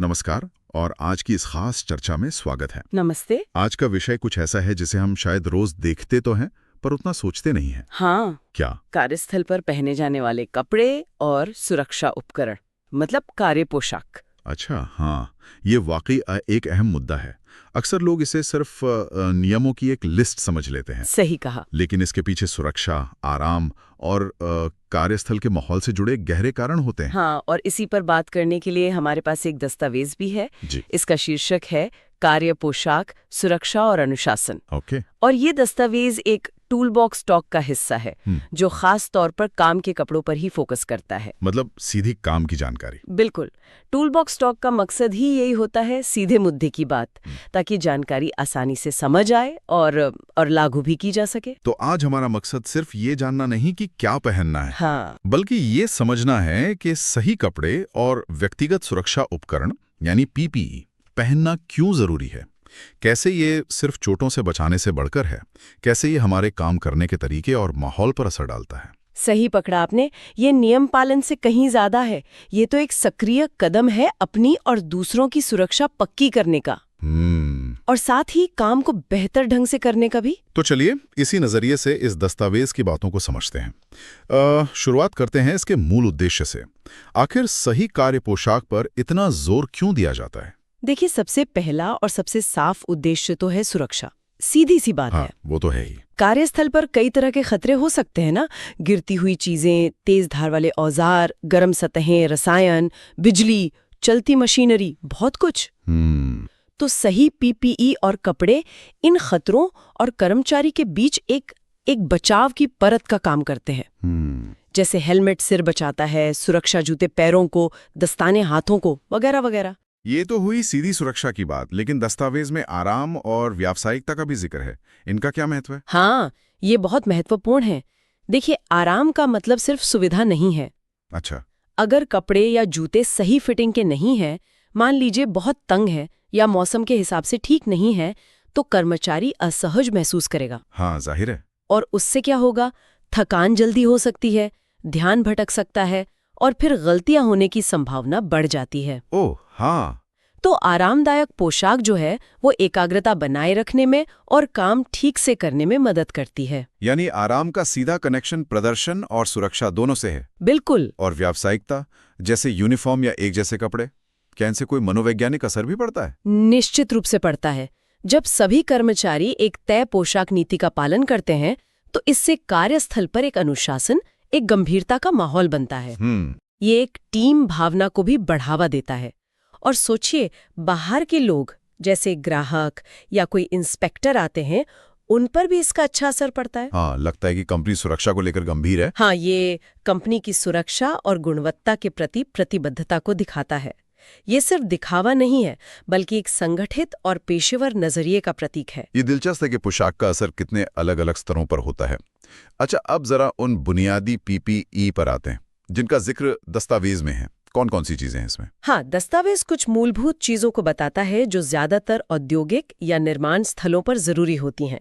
नमस्कार और आज की इस खास चर्चा में स्वागत है। नमस्ते। आज का विषय कुछ ऐसा है जिसे हम शायद रोज देखते तो हैं पर उतना सोचते नहीं हैं। हाँ, क्या? कार्यस्थल पर पहने जाने वाले कपड़े और सुरक्षा उपकरण, मतलब कार्य पोशाक। अच्छा, हाँ, ये वाकई एक अहम मुद्दा है। अक्सर लोग इसे सिर्फ नियमों की एक लिस्ट समझ लेते हैं। सही कहा। लेकिन इसके पीछे सुरक्षा, आराम और कार्यस्थल के माहौल से जुड़े गहरे कारण होते हैं। हाँ, और इसी पर बात करने के लिए हमारे पास एक दस्तावेज भी है। जी। इसका शीर्षक है कार्य पोशाक, सुरक्षा और अनुशासन। ओके। और ये दस्तावेज एक टूल बॉक्स टॉक का हिस्सा है जो खास तौर पर काम के कपड़ों पर ही फोकस करता है। मतलब सीधी काम की जानकारी। बिल्कुल। टूल बॉक्स टॉक का मकसद ही यही होता है, सीधे मुद्दे की बात, ताकि जानकारी आसानी से समझ आए और लागू भी की जा सके। तो आज हमारा मकसद सिर्फ ये जानना नहीं कि क्या पहनना है, हाँ, बल्कि ये समझना है कि सही कपड़े और व्यक्तिगत सुरक्षा उपकरण यानी पीपीई पहनना क्यों जरूरी है, कैसे ये सिर्फ चोटों से बचाने से बढ़कर है, कैसे ये हमारे काम करने के तरीके और माहौल पर असर डालता है। सही पकड़ा आपने। ये नियम पालन से कहीं ज्यादा है। ये तो एक सक्रिय कदम है अपनी और दूसरों की सुरक्षा पक्की करने का, और साथ ही काम को बेहतर ढंग से करने का भी। तो चलिए इसी नजरिए से इस दस्तावेज की बातों को समझते हैं। शुरुआत करते हैं इसके मूल उद्देश्य से। आखिर सही कार्य पोशाक पर इतना जोर क्यों दिया जाता है? देखिए, सबसे पहला और सबसे साफ उद्देश्य तो है सुरक्षा। सीधी सी बात हाँ, है। वो तो है ही। कार्यस्थल पर कई तरह के खतरे हो सकते हैं ना, गिरती हुई चीजें, तेज धार वाले औजार, गर्म सतहें, रसायन, बिजली, चलती मशीनरी, बहुत कुछ। तो सही पीपीई और कपड़े इन खतरों और कर्मचारी के बीच एक बचाव की परत का काम करते हैं। जैसे हेलमेट सिर बचाता है, सुरक्षा जूते पैरों को, दस्ताने हाथों को, वगैरह वगैरह। ये तो हुई सीधी सुरक्षा की बात, लेकिन दस्तावेज में आराम और व्यावसायिकता का भी जिक्र है। इनका क्या महत्व है? हाँ, ये बहुत महत्वपूर्ण है। देखिए, आराम का मतलब सिर्फ सुविधा नहीं है। अच्छा। अगर कपड़े या जूते सही फिटिंग के नहीं हैं, मान लीजिए बहुत तंग है या मौसम के हिसाब से ठीक नहीं है, तो कर्मचारी असहज महसूस करेगा। हाँ, जाहिर है। और उससे क्या होगा? थकान जल्दी हो सकती है, ध्यान भटक सकता है और फिर गलतियां होने की संभावना बढ़ जाती है। ओह हाँ। तो आरामदायक पोशाक जो है वो एकाग्रता बनाए रखने में और काम ठीक से करने में मदद करती है। यानी आराम का सीधा कनेक्शन प्रदर्शन और सुरक्षा दोनों से है। बिल्कुल। और व्यावसायिकता, जैसे यूनिफॉर्म या एक जैसे कपड़े, क्या इनसे कोई मनोवैज्ञानिक असर भी पड़ता है? निश्चित रूप से पड़ता है। जब सभी कर्मचारी एक तय पोशाक नीति का पालन करते हैं तो इससे कार्यस्थल पर एक अनुशासन, एक गंभीरता का माहौल बनता है। ये एक टीम भावना को भी बढ़ावा देता है। और सोचिए, बाहर के लोग जैसे ग्राहक या कोई इंस्पेक्टर आते हैं, उन पर भी इसका अच्छा असर पड़ता है। हाँ, लगता है कि कंपनी सुरक्षा को लेकर गंभीर है। हाँ, ये कंपनी की सुरक्षा और गुणवत्ता के प्रति प्रतिबद्धता को दिखाता है। ये सिर्फ दिखावा नहीं है, बल्कि एक संगठित और पेशेवर नजरिए का प्रतीक है। ये दिलचस्प है कि पोशाक का असर कितने अलग अलग स्तरों पर होता है। अच्छा, अब जरा उन बुनियादी पीपीई पर आते हैं जिनका जिक्र दस्तावेज में है। कौन कौन सी चीजें हैं इसमें? हाँ, दस्तावेज कुछ मूलभूत चीजों को बताता है जो ज्यादातर औद्योगिक या निर्माण स्थलों पर जरूरी होती हैं।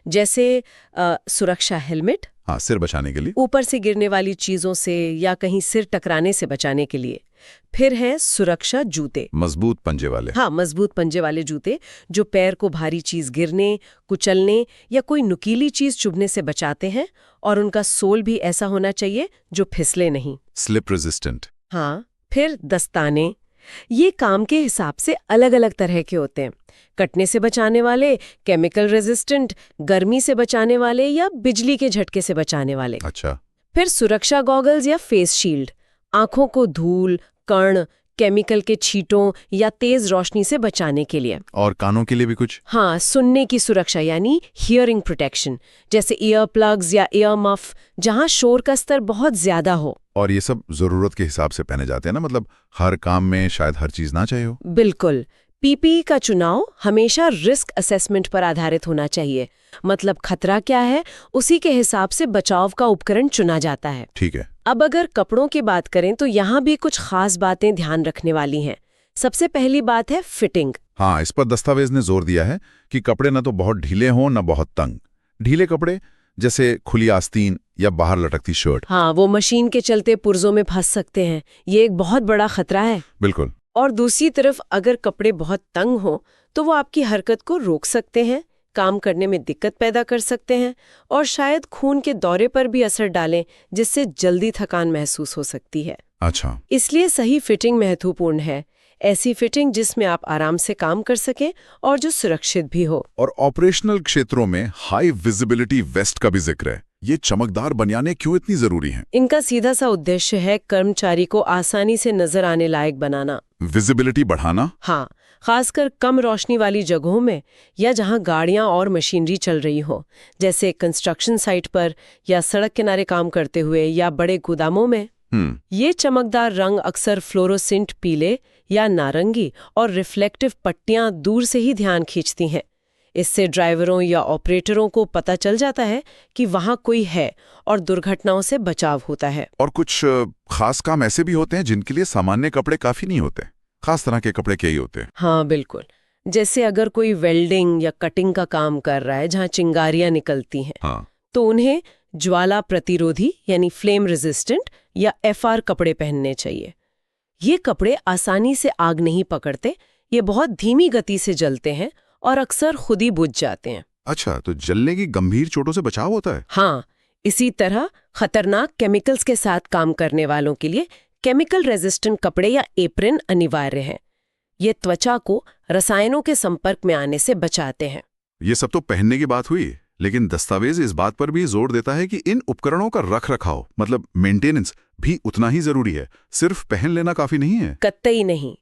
जैसे सुरक्षा हेलमेट, हाँ, सिर बचाने के लिए। ऊपर से गिरने वाली चीजों से या कहीं सिर टकराने से बचाने के लिए। फिर है सुरक्षा जूते, मजबूत पंजे वाले। हाँ, मजबूत पंजे वाले जूते जो पैर को भारी चीज गिरने, कुचलने या कोई नुकीली चीज चुभने से बचाते हैं, और उनका सोल भी ऐसा होना चाहिए जो फिसले नहीं। Slip resistant. हाँ, फिर दस्ताने, ये काम के हिसाब से अलग अलग तरह के होते हैं। कटने से बचाने वाले, केमिकल रेजिस्टेंट, गर्मी से बचाने वाले या बिजली के झटके से बचाने वाले। अच्छा। फिर सुरक्षा गॉगल्स या फेस शील्ड, आंखों को धूल, कण, केमिकल के छींटों या तेज रोशनी से बचाने के लिए। और कानों के लिए भी कुछ? हाँ, सुनने की सुरक्षा यानी हियरिंग प्रोटेक्शन, जैसे ईयर प्लग्स या ईयर मफ, जहां शोर का स्तर बहुत ज्यादा हो। और ये सब जरूरत के हिसाब से पहने जाते हैं ना, मतलब हर काम में शायद हर चीज ना चाहिए हो। बिल्कुल। पीपीई का चुनाव हमेशा रिस्क असेसमेंट पर आधारित होना चाहिए। मतलब खतरा क्या है, उसी के हिसाब से बचाव का उपकरण चुना जाता है। ठीक है। अब अगर कपड़ों की बात करें तो यहाँ भी कुछ खास बातें ध्यान रखने वाली हैं। सबसे पहली बात है फिटिंग। हाँ, इस पर दस्तावेज ने जोर दिया है कि कपड़े न तो बहुत ढीले हों न बहुत तंग। ढीले कपड़े जैसे खुली आस्तीन या बाहर लटकती शर्ट, हाँ, वो मशीन के चलते पुर्जों में फंस सकते हैं। ये एक बहुत बड़ा खतरा है। बिल्कुल। और दूसरी तरफ अगर कपड़े बहुत तंग हो तो वो आपकी हरकत को रोक सकते हैं, काम करने में दिक्कत पैदा कर सकते हैं और शायद खून के दौरे पर भी असर डालें, जिससे जल्दी थकान महसूस हो सकती है। अच्छा, इसलिए सही फिटिंग महत्वपूर्ण है। ऐसी फिटिंग जिसमें आप आराम से काम कर सकें और जो सुरक्षित भी हो। और ऑपरेशनल क्षेत्रों में हाई विजिबिलिटी वेस्ट का भी जिक्र है। ये चमकदार बनियानें क्यों इतनी जरूरी हैं? इनका सीधा सा उद्देश्य है कर्मचारी को आसानी से नजर आने लायक बनाना। विजिबिलिटी बढ़ाना? हाँ, खासकर कम रोशनी वाली जगहों में या जहां गाड़ियां और मशीनरी चल रही हो, जैसे कंस्ट्रक्शन साइट पर या सड़क किनारे काम करते हुए या बड़े गोदामों में। ये चमकदार रंग अक्सर फ्लोरोसेंट पीले या नारंगी और रिफ्लेक्टिव पट्टियां दूर से ही ध्यान खींचती हैं। इससे ड्राइवरों या ऑपरेटरों को पता चल जाता है कि वहां कोई है और दुर्घटनाओं से बचाव होता है। और कुछ खास काम ऐसे भी होते हैं जिनके लिए सामान्य कपड़े काफी नहीं होते। खास तरह के कपड़े क्या ही होते हैं? हाँ बिल्कुल, जैसे अगर कोई वेल्डिंग या कटिंग का काम कर रहा है जहां चिंगारियां निकलती हैं, हाँ। तो उन्हें ज्वाला प्रतिरोधी यानी फ्लेम रेजिस्टेंट या FR कपड़े पहनने चाहिए। ये कपड़े आसानी से आग नहीं पकड़ते, ये बहुत धीमी गति से जलते हैं और अक्सर खुद ही बुझ जाते हैं। अच्छा, तो जलने की गंभीर चोटों से बचाव होता है? हाँ, इसी तरह खतरनाक केमिकल्स के साथ काम करने वालों के लिए केमिकल रेजिस्टेंट कपड़े या एप्रन अनिवार्य हैं। ये त्वचा को रसायनों के संपर्क में आने से बचाते हैं। ये सब तो पहनने की बात हुई, लेकिन दस्तावेज इस बात पर भी जोर देता है कि इन उपकरणों का रख-रखाव मतलब मेंटेनेंस भी उतना ही जरूरी है। सिर्फ पहन लेना काफी नहीं है। कतई नहीं।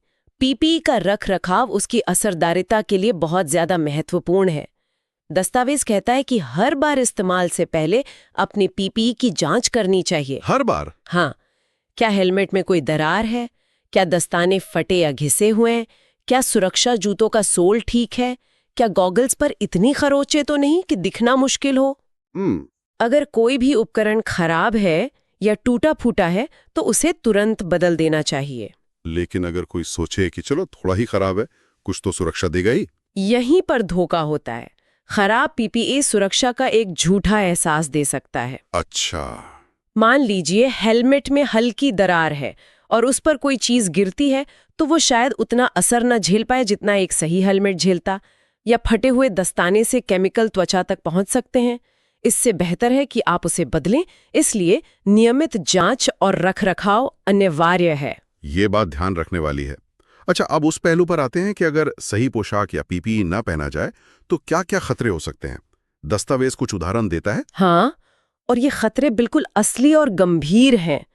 PPE का रख-रखाव उसकी असरदारिता के लिए बहुत ज्यादा महत्वपूर्ण है। दस्तावेज कहता है कि हर बार इस्तेमाल से पहले अपनी PPE की जांच करनी चाहिए। हर बार? हाँ, क्या हेलमेट में कोई दरार है, क्या दस्ताने फटे या घिसे हुए हैं, क्या सुरक्षा जूतों का सोल ठीक है, क्या गॉगल्स पर इतनी खरोंचे तो नहीं कि दिखना मुश्किल हो। अगर कोई भी उपकरण खराब है या टूटा फूटा है तो उसे तुरंत बदल देना चाहिए। लेकिन अगर कोई सोचे कि चलो थोड़ा ही खराब है, कुछ तो सुरक्षा देगा ही। यहीं पर धोखा होता है। खराब PPE सुरक्षा का एक झूठा एहसास दे सकता है। अच्छा। मान लीजिए हेलमेट में हल्की दरार है और उस पर कोई चीज गिरती है तो वो शायद उतना असर न झेल पाए जितना एक सही हेलमेट झेलता, या फटे हुए दस्ताने से केमिकल त्वचा तक पहुंच सकते हैं। इससे बेहतर है कि आप उसे बदलें, इसलिए नियमित जांच और रखरखाव अनिवार्य है। ये बात ध्यान रखने वाली है। अच्छा, अब उस पहलू पर आते हैं कि अगर सही पोशाक या PPE ना पहना जाए तो क्या-क्या खतरे हो सकते हैं? दस्तावेज कुछ उदाहरण देता है? हाँ, और ये खतरे बिल्कुल असली और गंभीर हैं।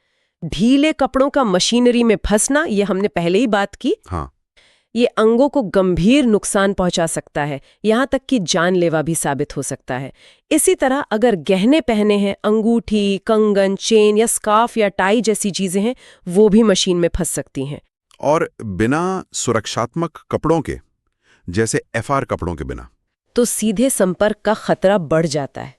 ढीले कपड़ों का मशीनरी में फंसना, ये हमने पहले ही बात की। हाँ। ये अंगों को गंभीर नुकसान पहुंचा सकता है, यहाँ तक कि जानलेवा भी साबित हो सकता है। इसी तरह अगर गहने पहने हैं, अंगूठी, कंगन, चेन या स्कार्फ या टाई जैसी चीजें हैं, वो भी मशीन में फंस सकती हैं। और बिना सुरक्षात्मक कपड़ों के, जैसे FR कपड़ों के बिना, तो सीधे संपर्क का खतरा बढ़ जाता है।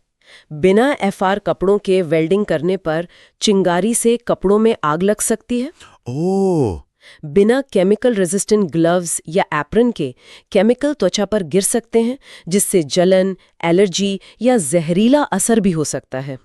बिना FR कपड़ों के वेल्डिंग करने पर चिंगारी से कपड़ों में आग लग सकती है। ओह! बिना केमिकल रेजिस्टेंट ग्लव्स या एप्रन के केमिकल त्वचा पर गिर सकते हैं, जिससे जलन, एलर्जी या जहरीला असर भी हो सकता है।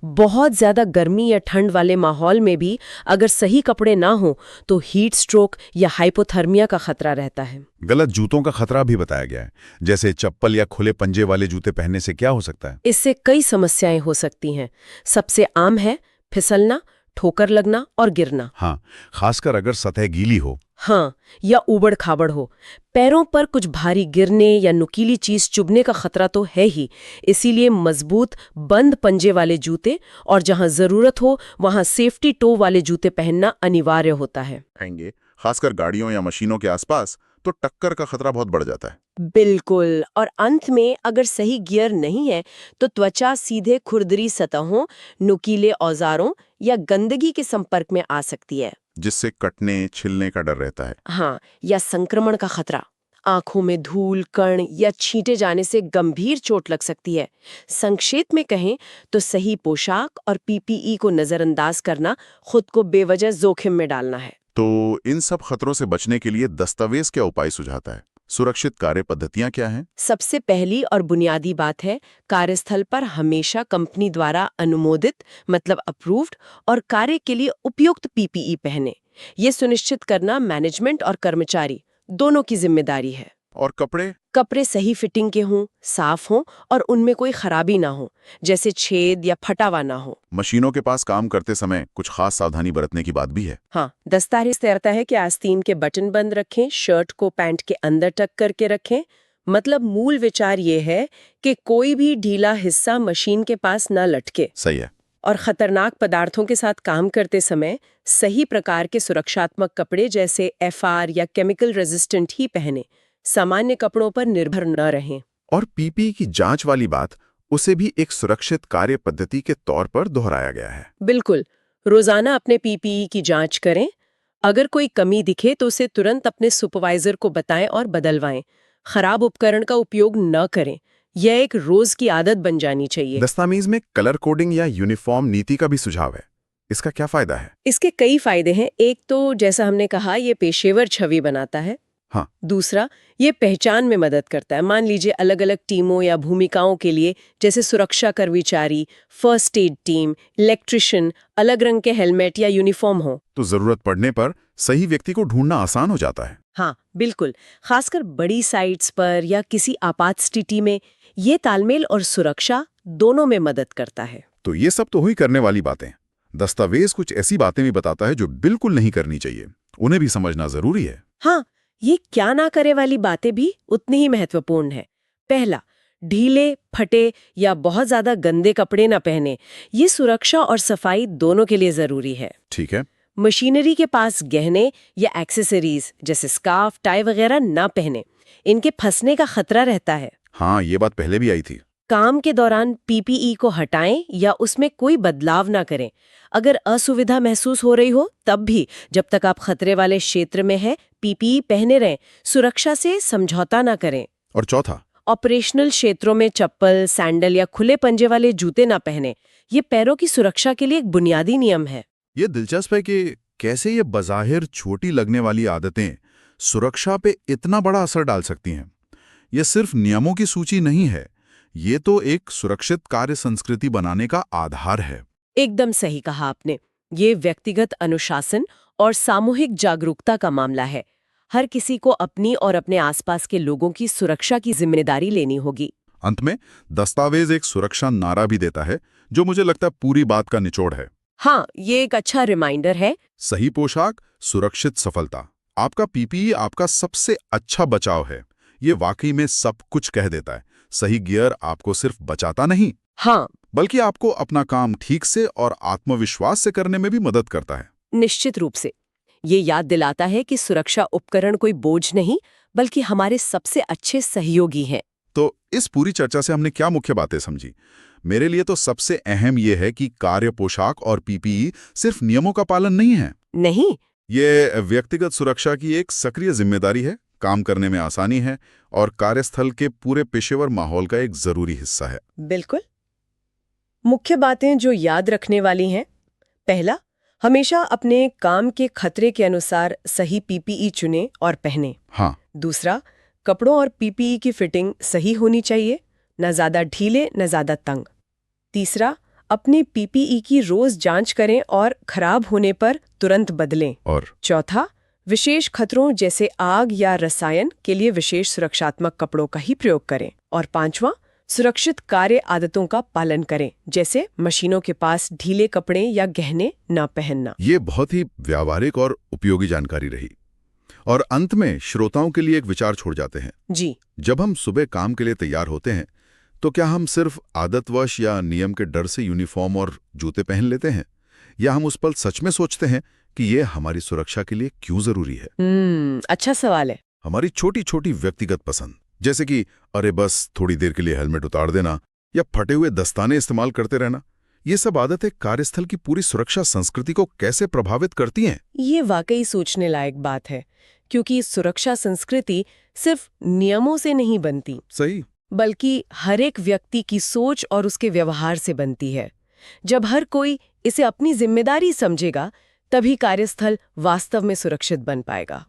बहुत ज्यादा गर्मी या ठंड वाले माहौल में भी अगर सही कपड़े ना हो तो हीट स्ट्रोक या हाइपोथर्मिया का खतरा रहता है। गलत जूतों का खतरा भी बताया गया है, जैसे चप्पल या खुले पंजे वाले जूते पहनने से क्या हो सकता है? इससे कई समस्याएं हो सकती हैं। सबसे आम है फिसलना, ठोकर लगना और गिरना। हाँ, खासकर अगर सतह गीली हो। हाँ, या उबड़ खाबड़ हो। पैरों पर कुछ भारी गिरने या नुकीली चीज चुभने का खतरा तो है ही, इसीलिए मजबूत बंद पंजे वाले जूते और जहां जरूरत हो वहां सेफ्टी टो वाले जूते पहनना अनिवार्य होता है। खासकर गाड़ियों या मशीनों के आसपास तो टक्कर का खतरा बहुत बढ़ जाता है। बिल्कुल, और अंत में अगर सही गियर नहीं है तो त्वचा सीधे खुरदरी सतहों, नुकीले औजारों या गंदगी के संपर्क में आ सकती है, जिससे कटने, छिलने का डर रहता है। हाँ, या संक्रमण का खतरा। आंखों में धूल, कण या छींटे जाने से गंभीर चोट लग सकती है। संक्षेप में कहें तो सही पोशाक और PPE को नजरअंदाज करना खुद को बेवजह जोखिम में डालना है। तो इन सब खतरों से बचने के लिए दस्तावेज क्या उपाय सुझाता है? सुरक्षित कार्य पद्धतियां क्या हैं? सबसे पहली और बुनियादी बात है, कार्यस्थल पर हमेशा कंपनी द्वारा अनुमोदित मतलब अप्रूव्ड और कार्य के लिए उपयुक्त PPE पहने। ये सुनिश्चित करना मैनेजमेंट और कर्मचारी दोनों की जिम्मेदारी है। और कपड़े? कपड़े सही फिटिंग के हों, साफ हों और उनमें कोई खराबी ना हो, जैसे छेद या फटा हुआ ना हो। मशीनों के पास काम करते समय कुछ खास सावधानी बरतने की बात भी है। हाँ, दस्तावेज तैरता है कि आस्तीन के बटन बंद रखें, शर्ट को पैंट के अंदर टक करके रखें। मतलब मूल विचार ये है कि कोई भी ढीला हिस्सा मशीन के पास ना लटके। सही है। और खतरनाक पदार्थों के साथ काम करते समय सही प्रकार के सुरक्षात्मक कपड़े जैसे FR या केमिकल रेजिस्टेंट ही पहने, सामान्य कपड़ों पर निर्भर न रहें। और पीपीई की जांच वाली बात, उसे भी एक सुरक्षित कार्य पद्धति के तौर पर दोहराया गया है। बिल्कुल, रोजाना अपने PPE की जांच करें। अगर कोई कमी दिखे तो उसे तुरंत अपने सुपरवाइजर को बताएं और बदलवाएं। खराब उपकरण का उपयोग न करें, यह एक रोज की आदत बन जानी चाहिए। दस्तावेज में कलर कोडिंग या यूनिफॉर्म नीति का भी सुझाव है, इसका क्या फायदा है? इसके कई फायदे हैं। एक तो जैसा हमने कहा, ये पेशेवर छवि बनाता है। हाँ। दूसरा, ये पहचान में मदद करता है। मान लीजिए अलग अलग टीमों या भूमिकाओं के लिए, जैसे सुरक्षा कर्मचारी, फर्स्ट एड टीम, इलेक्ट्रिशियन, अलग रंग के हेलमेट या यूनिफॉर्म हो तो जरूरत पड़ने पर सही व्यक्ति को ढूंढना आसान हो जाता है। हाँ बिल्कुल, खासकर बड़ी साइट्स पर या किसी आपात स्थिति में ये तालमेल और सुरक्षा दोनों में मदद करता है। तो ये सब तो हुई करने वाली बातें। दस्तावेज कुछ ऐसी बातें भी बताता है जो बिल्कुल नहीं करनी चाहिए, उन्हें भी समझना जरूरी है। हाँ, ये क्या ना करे वाली बातें भी उतनी ही महत्वपूर्ण है। पहला, ढीले, फटे या बहुत ज्यादा गंदे कपड़े ना पहने। ये सुरक्षा और सफाई दोनों के लिए जरूरी है। ठीक है। मशीनरी के पास गहने या एक्सेसरीज जैसे स्कार्फ, टाई वगैरह ना पहने, इनके फंसने का खतरा रहता है। हाँ, ये बात पहले भी आई थी। काम के दौरान PPE को हटाएं या उसमें कोई बदलाव ना करें। अगर असुविधा महसूस हो रही हो तब भी, जब तक आप खतरे वाले क्षेत्र में हैं, PPE पहने रहें। सुरक्षा से समझौता ना करें। और चौथा, ऑपरेशनल क्षेत्रों में चप्पल, सैंडल या खुले पंजे वाले जूते ना पहने। ये पैरों की सुरक्षा के लिए एक बुनियादी नियम है। ये दिलचस्प है कि कैसे ये बज़ाहिर छोटी लगने वाली आदतें सुरक्षा पे इतना बड़ा असर डाल सकती हैं। ये सिर्फ नियमों की सूची नहीं है, ये तो एक सुरक्षित कार्य संस्कृति बनाने का आधार है। एकदम सही कहा आपने। ये व्यक्तिगत अनुशासन और सामूहिक जागरूकता का मामला है। हर किसी को अपनी और अपने आसपास के लोगों की सुरक्षा की जिम्मेदारी लेनी होगी। अंत में दस्तावेज एक सुरक्षा नारा भी देता है, जो मुझे लगता है पूरी बात का निचोड़ है। हाँ, ये एक अच्छा रिमाइंडर है। सही पोशाक, सुरक्षित सफलता। आपका PPE आपका सबसे अच्छा बचाव है। ये वाकई में सब कुछ कह देता है। सही गियर आपको सिर्फ बचाता नहीं, हाँ, बल्कि आपको अपना काम ठीक से और आत्मविश्वास से करने में भी मदद करता है। निश्चित रूप से। ये याद दिलाता है कि सुरक्षा उपकरण कोई बोझ नहीं, बल्कि हमारे सबसे अच्छे सहयोगी हैं। तो इस पूरी चर्चा से हमने क्या मुख्य बातें समझी? मेरे लिए तो सबसे अहम ये है कि कार्य पोशाक और PPE सिर्फ नियमों का पालन नहीं है। नहीं, ये व्यक्तिगत सुरक्षा की एक सक्रिय जिम्मेदारी है, काम करने में आसानी है और कार्यस्थल के पूरे पेशेवर माहौल का एक जरूरी हिस्सा है। बिल्कुल। मुख्य बातें जो याद रखने वाली हैं: पहला, हमेशा अपने काम के खतरे के अनुसार सही PPE चुनें और पहनें। हाँ। दूसरा, कपड़ों और PPE की फिटिंग सही होनी चाहिए, न ज्यादा ढीले न ज्यादा तंग। तीसरा, अपनी PPE की रोज जांच करें और खराब होने पर तुरंत बदलें। और चौथा, विशेष खतरों जैसे आग या रसायन के लिए विशेष सुरक्षात्मक कपड़ों का ही प्रयोग करें। और पांचवा, सुरक्षित कार्य आदतों का पालन करें, जैसे मशीनों के पास ढीले कपड़े या गहने न पहनना। ये बहुत ही व्यावहारिक और उपयोगी जानकारी रही। और अंत में श्रोताओं के लिए एक विचार छोड़ जाते हैं। जी। जब हम सुबह काम के लिए तैयार होते हैं, तो क्या हम सिर्फ आदतवश या नियम के डर से यूनिफॉर्म और जूते पहन लेते हैं, या हम उस पल सच में सोचते हैं कि ये हमारी सुरक्षा के लिए क्यों जरूरी है? अच्छा सवाल है। हमारी छोटी छोटी व्यक्तिगत पसंद, जैसे कि अरे बस थोड़ी देर के लिए हेलमेट उतार देना या फटे हुए दस्ताने इस्तेमाल करते रहना, ये सब आदतें कार्यस्थल की पूरी सुरक्षा संस्कृति को कैसे प्रभावित करती हैं? ये वाकई सोचने लायक बात है, क्योंकि सुरक्षा संस्कृति सिर्फ नियमों से नहीं बनती। सही। बल्कि हर एक व्यक्ति की सोच और उसके व्यवहार से बनती है। जब हर कोई इसे अपनी जिम्मेदारी समझेगा, तभी कार्यस्थल वास्तव में सुरक्षित बन पाएगा।